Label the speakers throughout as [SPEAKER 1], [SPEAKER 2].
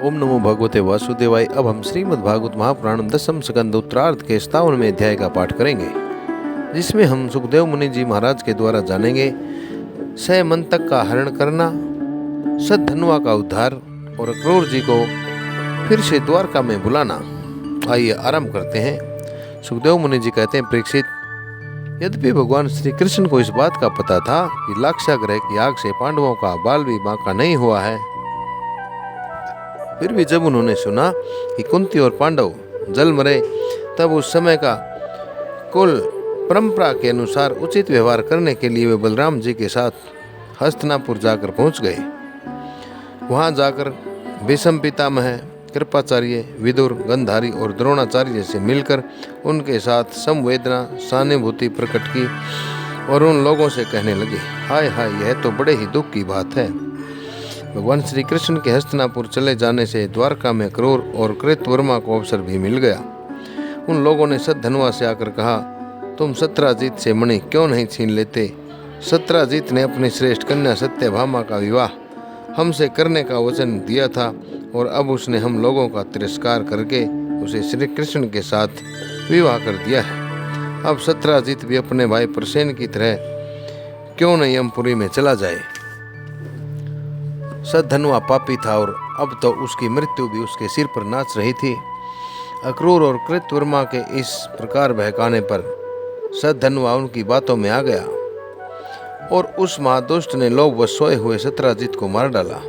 [SPEAKER 1] ओम नमो भगवते वासुदेवाय। अब हम श्रीमद् भागवत महापुराण दसम स्कंद उत्तरार्ध के 57वें अध्याय का पाठ करेंगे, जिसमें हम सुखदेव मुनि जी महाराज के द्वारा जानेंगे सयमंतक का हरण करना, सद्धनुआ का उद्धार और अक्रूर जी को फिर से द्वारका में बुलाना। आइए आरंभ करते हैं। सुखदेव मुनि जी कहते हैं, परीक्षित, यद्यपि भगवान श्री कृष्ण को इस बात का पता था कि लाक्षागृह की आग से पांडवों का बाल भी बांका नहीं हुआ है, फिर भी जब उन्होंने सुना कि कुंती और पांडव जल मरे, तब उस समय का कुल परंपरा के अनुसार उचित व्यवहार करने के लिए वे बलराम जी के साथ हस्तिनापुर जाकर पहुंच गए। वहां जाकर भीष्म पितामह, कृपाचार्य, विदुर, गंधारी और द्रोणाचार्य से मिलकर उनके साथ संवेदना सहानुभूति प्रकट की और उन लोगों से कहने लगे, हाय हाय, यह तो बड़े ही दुख की बात है। भगवान श्री कृष्ण के हस्तिनापुर चले जाने से द्वारका में क्रूर और कृतवर्मा को अवसर भी मिल गया। उन लोगों ने सद्धनुआ से आकर कहा, तुम सत्राजीत से मणि क्यों नहीं छीन लेते? सत्राजीत ने अपनी श्रेष्ठ कन्या सत्यभामा का विवाह हमसे करने का वचन दिया था और अब उसने हम लोगों का तिरस्कार करके उसे श्री कृष्ण के साथ विवाह कर दिया है। अब सत्राजीत भी अपने भाई प्रसेन की तरह क्यों नहीं यमपुरी में चला जाए। सद्धनुआ पापी था और अब तो उसकी मृत्यु भी उसके सिर पर नाच रही थी। अक्रूर और कृतवर्मा के इस प्रकार बहकाने पर सद्धनुआ उनकी बातों में आ गया और उस महादुष्ट ने लोभवश सोए हुए सत्राजीत को मार डाला।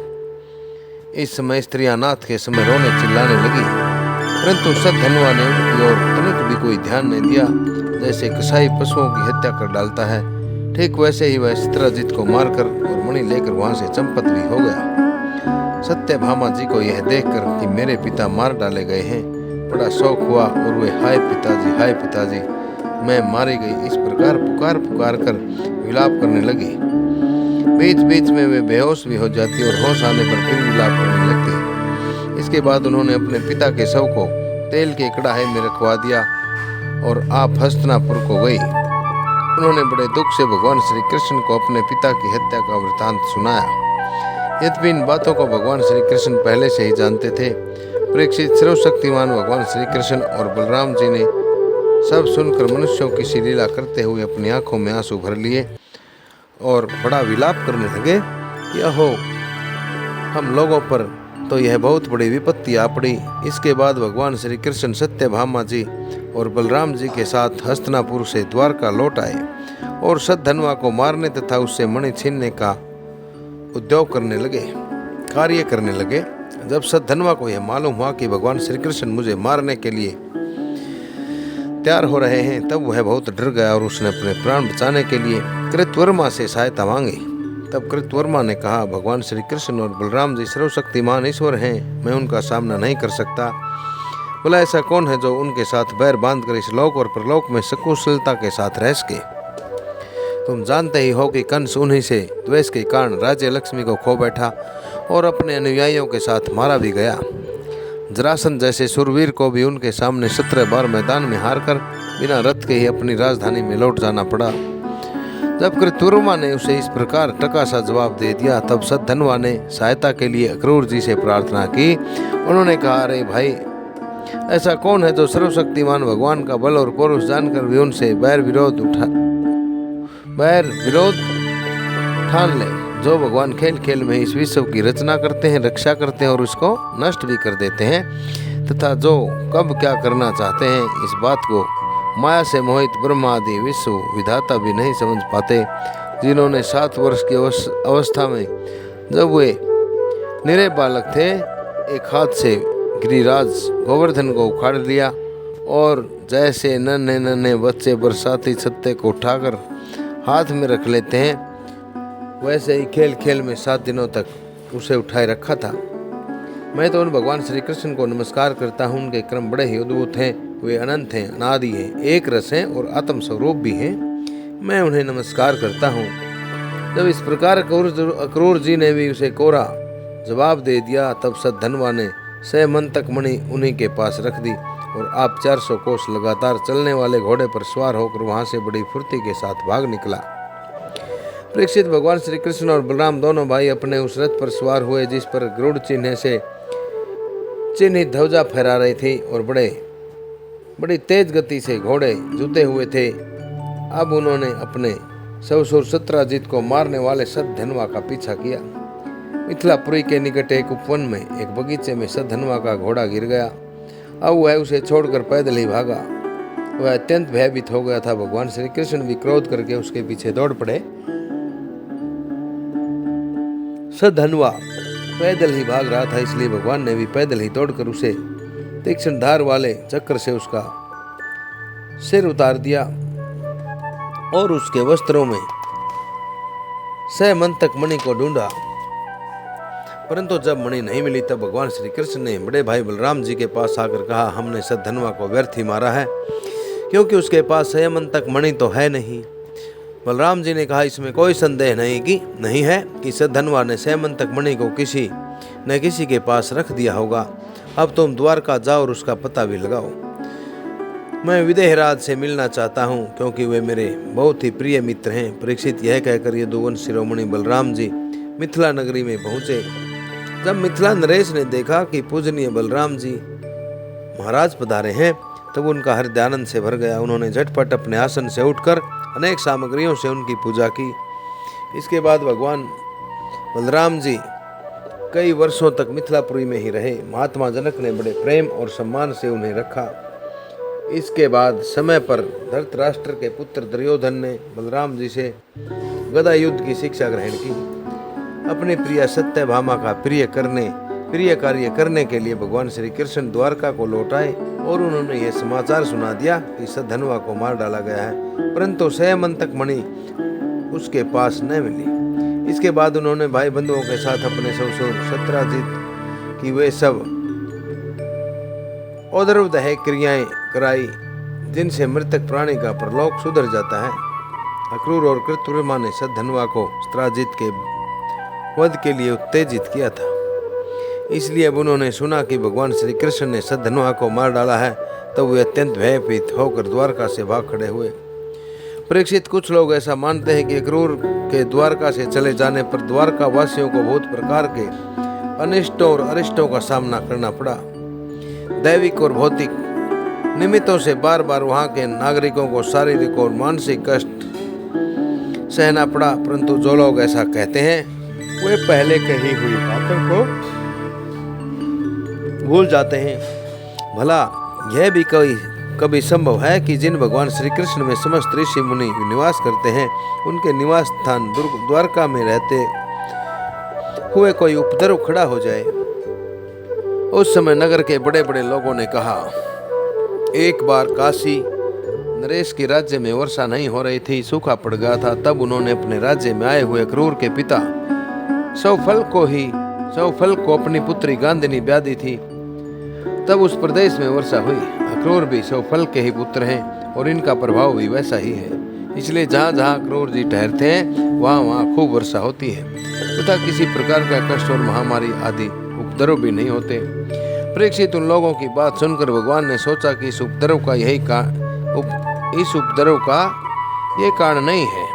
[SPEAKER 1] इस समय स्त्रियां नाथ के समय रोने चिल्लाने लगी, परंतु सद्धनुआ ने उनकी ओर तनिक भी कोई ध्यान नहीं दिया। जैसे कसाई पशुओं की हत्या कर डालता है, ठीक वैसे ही वह सत्राजीत को मारकर और मणि लेकर वहां से चंपत भी हो गया। सत्यभामा जी को यह देखकर कि मेरे पिता मार डाले गए हैं, बड़ा शौक हुआ और वे हाय पिताजी, मैं मारी गई, इस प्रकार पुकार पुकार कर विलाप करने लगी। बीच बीच में वे बेहोश भी हो जाती और होश आने पर फिर विलाप करने लगती। इसके बाद उन्होंने अपने पिता के शव को तेल के कड़ाहे में रखवा दिया और आप हस्तिनापुर को गई। उन्होंने बड़े दुख से भगवान श्री कृष्ण को अपने पिता की हत्या का वृतांत सुनाया। यद्यपि इन बातों को भगवान श्री कृष्ण पहले से ही जानते थे, परीक्षित सर्वशक्तिमान भगवान श्री कृष्ण और बलराम जी ने सब सुनकर मनुष्यों की सी लीला करते हुए अपनी आंखों में आंसू भर लिए और बड़ा विलाप करने लगे कि अहो, हम लोगों पर तो यह बहुत बड़ी विपत्ति आ पड़ी। इसके बाद भगवान श्री कृष्ण सत्यभामा जी और बलराम जी के साथ हस्तिनापुर से द्वारका लौट आए और सद्धनुआ को मारने तथा उससे मणि छीनने का उद्योग करने लगे, कार्य करने लगे। जब सद्धनुआ को यह मालूम हुआ कि भगवान श्री कृष्ण मुझे मारने के लिए तैयार हो रहे हैं, तब वह बहुत डर गया और उसने अपने प्राण बचाने के लिए कृतवर्मा से सहायता मांगी। तब कृतवर्मा ने कहा, भगवान श्री कृष्ण और बलराम जी सर्वशक्तिमान ईश्वर हैं, मैं उनका सामना नहीं कर सकता। बोला, ऐसा कौन है जो उनके साथ बैर बांध कर इस लोक और परलोक में सकुशलता के साथ रह सके? तुम जानते ही हो कि कंस उन्हीं से द्वेष के कारण राज्य लक्ष्मी को खो बैठा और अपने अनुयायियों के साथ मारा भी गया। जरासंध जैसे सुरवीर को भी उनके सामने 17 बार मैदान में हारकर बिना रथ के ही अपनी राजधानी में लौट जाना पड़ा। जब कृतवर्मा ने उसे इस प्रकार टका सा जवाब दे दिया, तब सद्धनुआ ने सहायता के लिए अक्रूर जी से प्रार्थना की। उन्होंने कहा, अरे भाई, ऐसा कौन है जो सर्वशक्तिमान भगवान का बल और पौरुष जानकर भी उनसे बैर विरोध ठान ले, जो भगवान खेल खेल में इस विश्व की रचना करते हैं, रक्षा करते हैं और उसको नष्ट भी कर देते हैं, तथा जो कब क्या करना चाहते हैं इस बात को माया से मोहित ब्रह्मा आदि विश्व विधाता भी नहीं समझ पाते, जिन्होंने 7 वर्ष की अवस्था में जब वे निरे बालक थे, एक हाथ से गिरिराज गोवर्धन को उखाड़ लिया और जैसे नन्हे नन्हे बच्चे बरसाती छत्ते को उठाकर हाथ में रख लेते हैं, वैसे ही खेल खेल में 7 दिनों तक उसे उठाए रखा था। मैं तो उन भगवान श्री कृष्ण को नमस्कार करता हूँ, उनके क्रम बड़े ही अद्भुत हैं, वे अनंत हैं, अनादि हैं, एक रस हैं और आत्म स्वरूप भी हैं। मैं उन्हें नमस्कार करता हूँ। जब इस प्रकार अक्रूर जी ने भी उसे कोरा जवाब दे दिया, तब सद्धनुआ ने सयमंतक मणि उन्हीं के पास रख दी और आप 400 कोस लगातार चलने वाले घोड़े पर सवार होकर वहां से बड़ी फुर्ती के साथ भाग निकला। परीक्षित, भगवान श्री कृष्ण और बलराम दोनों भाई अपने उस रथ पर सवार हुए जिस पर गरुड़ चिन्ह से चिन्हित ध्वजा फहरा रही थी और बड़ी तेज गति से घोड़े जुते हुए थे। अब उन्होंने अपने ससुर सत्राजित को मारने वाले सद्धन्वा का पीछा किया। मिथिलापुरी के निकट एक उपवन में एक बगीचे में सद्धन्वा का घोड़ा गिर गया। अब वह उसे छोड़कर पैदल ही भागा। वह अत्यंत भयभीत हो गया था। भगवान श्री कृष्ण भी क्रोध करके उसके पीछे दौड़ पड़े। सद्धन्वा पैदल ही भाग रहा था, इसलिए भगवान ने भी पैदल ही दौड़कर उसे तीक्ष्ण धार वाले चक्र से उसका सिर उतार दिया और उसके वस्त्रों में सहमंतक मणि को ढूंढा, परंतु जब मणि नहीं मिली तब भगवान श्री कृष्ण ने बड़े भाई बलराम जी के पास आकर कहा, हमने सद्धन्वा को व्यर्थ ही मारा है, क्योंकि उसके पास सहमंतक मणि तो है नहीं। बलराम जी ने कहा, इसमें कोई संदेह नहीं है कि सद्धन्वा ने सहमंतक मणि को किसी न किसी के पास रख दिया होगा। अब तुम द्वारका जाओ और उसका पता भी लगाओ। मैं विदेहराज से मिलना चाहता हूँ, क्योंकि वे मेरे बहुत ही प्रिय मित्र हैं। परीक्षित यह कहकर यदुवंश शिरोमणि बलराम जी मिथिला नगरी में पहुँचे। जब मिथिला नरेश ने देखा कि पूजनीय बलराम जी महाराज पधारे हैं, तब उनका हृदय आनंद से भर गया। उन्होंने झटपट अपने आसन से उठकर अनेक सामग्रियों से उनकी पूजा की। इसके बाद भगवान बलराम जी कई वर्षों तक मिथिलापुरी में ही रहे। महात्मा जनक ने बड़े प्रेम और सम्मान से उन्हें रखा। इसके बाद समय पर धृतराष्ट्र के पुत्र दुर्योधन ने बलराम जी से गदा युद्ध की शिक्षा ग्रहण की। अपनी प्रिय सत्यभामा का प्रिय कार्य करने के लिए भगवान श्री कृष्ण द्वारका को लौट आए और उन्होंने यह समाचार सुना दिया कि सद्धन्वा को मार डाला गया है, परंतु सहमंतक मणि उसके पास न मिली। इसके बाद उन्होंने भाई बंधुओं के साथ अपने ससुर सत्राजित की वे सब औदर्वदह क्रियाएं कराई, जिनसे मृतक प्राणी का परलोक सुधर जाता है। अक्रूर और कृतवर्मा ने सद्धन्वा को सत्राजित के वध के लिए उत्तेजित किया था। इसलिए अब उन्होंने सुना कि भगवान श्री कृष्ण ने सद्धन्वा को मार डाला है, तब वे अत्यंत भयभीत होकर द्वारका से भाग खड़े हुए। परीक्षित, कुछ लोग ऐसा मानते हैं कि अक्रूर के द्वारका से चले जाने पर द्वारका वासियों को बहुत प्रकार के अनिष्टों और अरिष्टों का सामना करना पड़ा। दैविक और भौतिक निमित्तों से बार बार वहां के नागरिकों को शारीरिक और मानसिक कष्ट सहना पड़ा। परंतु जो लोग ऐसा कहते हैं वे पहले कही हुई बातों को भूल जाते हैं। भला यह भी कभी संभव है कि जिन भगवान श्री कृष्ण में समस्त ऋषि मुनि निवास करते हैं, उनके निवास स्थान द्वारका में रहते हुए कोई उपद्रव खड़ा हो जाए। उस समय नगर के बड़े बड़े लोगों ने कहा, एक बार काशी नरेश के राज्य में वर्षा नहीं हो रही थी, सूखा पड़ गया था। तब उन्होंने अपने राज्य में आए हुए अक्रूर के पिता सौफल को अपनी पुत्री गांधिनी ब्याह दी थी। तब उस प्रदेश में वर्षा हुई। अक्रूर भी सौफल के ही पुत्र हैं और इनका प्रभाव भी वैसा ही है, इसलिए जहाँ जहाँ अक्रूर जी ठहरते हैं वहाँ वहाँ खूब वर्षा होती है तथा किसी प्रकार का कष्ट और महामारी आदि उपद्रव भी नहीं होते। परीक्षित, उन लोगों की बात सुनकर भगवान ने सोचा कि इस उपद्रव का ये कारण नहीं है।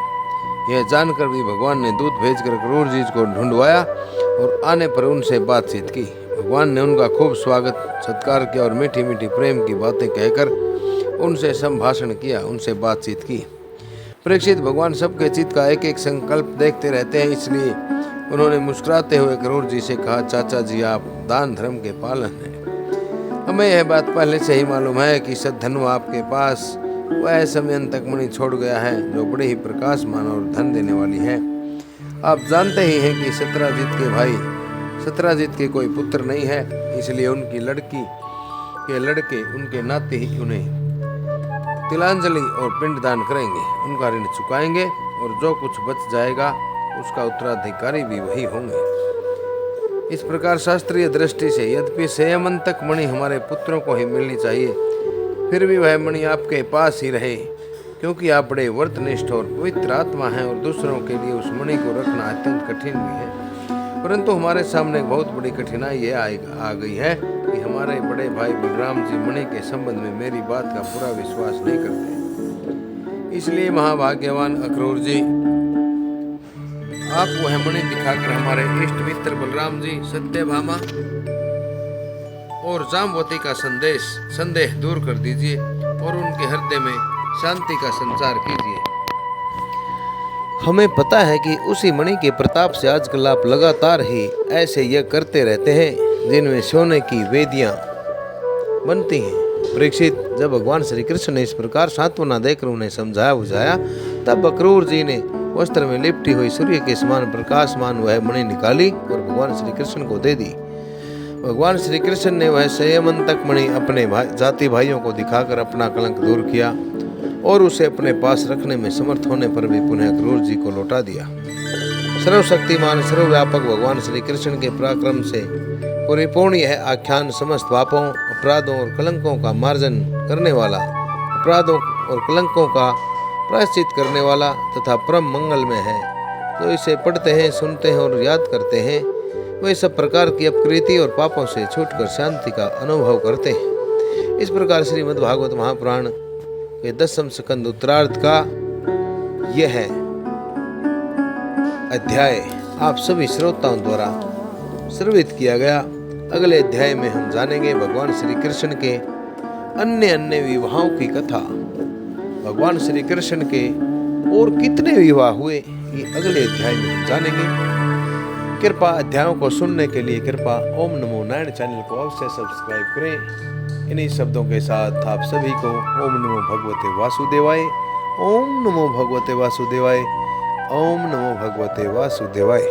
[SPEAKER 1] यह जानकर भी भगवान ने दूत भेजकर अक्रूर जी को ढूंढवाया और आने पर उनसे बातचीत की। भगवान ने उनका खूब स्वागत सत्कार किया और मीठी मीठी प्रेम की बातें कहकर उनसे संभाषण किया, उनसे बातचीत की। परीक्षित, भगवान सबके चित्त का एक एक संकल्प देखते रहते हैं, इसलिए उन्होंने मुस्कुराते हुए अक्रूर जी से कहा, चाचा जी, आप दान धर्म के पालन हैं। हमें यह बात पहले से ही मालूम है कि सद्धन्वा आपके पास वह समयंतक मणि छोड़ गया है जो बड़े ही प्रकाशमान और धन देने वाली है। आप जानते ही हैं कि सत्राजित के भाई सत्राजित के कोई पुत्र नहीं है, इसलिए उनकी लड़की के लड़के उनके नाते ही उन्हें तिलांजलि और पिंडदान करेंगे, उनका ऋण चुकाएंगे और जो कुछ बच जाएगा उसका उत्तराधिकारी भी वही होंगे। इस प्रकार शास्त्रीय दृष्टि से यद्यपि सहमंतक मणि हमारे पुत्रों को ही मिलनी चाहिए, फिर भी वह मणि आपके पास ही रहे, क्योंकि आप बड़े व्रतनिष्ठ और पवित्र आत्मा हैं और दूसरों के लिए उस मणि को रखना अत्यंत कठिन भी है। परंतु हमारे सामने एक बहुत बड़ी कठिनाई ये आ गई है कि हमारे बड़े भाई बलराम जी मणि के संबंध में मेरी बात का पूरा विश्वास नहीं करते। इसलिए महाभाग्यवान अक्रूर जी, आप वह मणि दिखाकर हमारे इष्ट मित्र बलराम जी, सत्यभामा और जामवती का संदेह दूर कर दीजिए और उनके हृदय में शांति का संचार कीजिए। हमें पता है कि उसी मणि के प्रताप से आजकल आप लगातार ही ऐसे यज्ञ करते रहते हैं जिनमें सोने की वेदियां बनती हैं। परीक्षित, जब भगवान श्री कृष्ण ने इस प्रकार सांत्वना देकर उन्हें समझाया बुझाया, तब अक्रूर जी ने वस्त्र में लिपटी हुई सूर्य के समान प्रकाशमान वह मणि निकाली और भगवान श्री कृष्ण को दे दी। भगवान श्री कृष्ण ने वह संयमंतक मणि अपने जाति भाइयों को दिखाकर अपना कलंक दूर किया और उसे अपने पास रखने में समर्थ होने पर भी पुनः अक्रूर जी को लौटा दिया। सर्वशक्तिमान सर्वव्यापक भगवान श्री कृष्ण के पराक्रम से परिपूर्ण यह आख्यान समस्त पापों, अपराधों और कलंकों का मार्जन करने वाला, अपराधों और कलंकों का प्रायश्चित करने वाला तथा परम मंगलमय है। जो इसे पढ़ते हैं, सुनते हैं और याद करते हैं, वे सब प्रकार की अपकृति और पापों से छूटकर शांति का अनुभव करते हैं। इस प्रकार श्रीमद् भागवत महापुराण के 10वें स्कंद उत्तरार्ध का यह अध्याय आप सभी श्रोताओं द्वारा श्रवित किया गया। अगले अध्याय में हम जानेंगे भगवान श्री कृष्ण के अन्य विवाहों की कथा। भगवान श्री कृष्ण के और कितने विवाह हुए ये अगले अध्याय में हम जानेंगे। कृपा अध्यायों को सुनने के लिए कृपा ओम नमो नारायण चैनल को अवश्य सब्सक्राइब करें। इन्हीं शब्दों के साथ आप सभी को ओम नमो भगवते वासुदेवाय, ओम नमो भगवते वासुदेवाय, ओम नमो भगवते वासुदेवाय।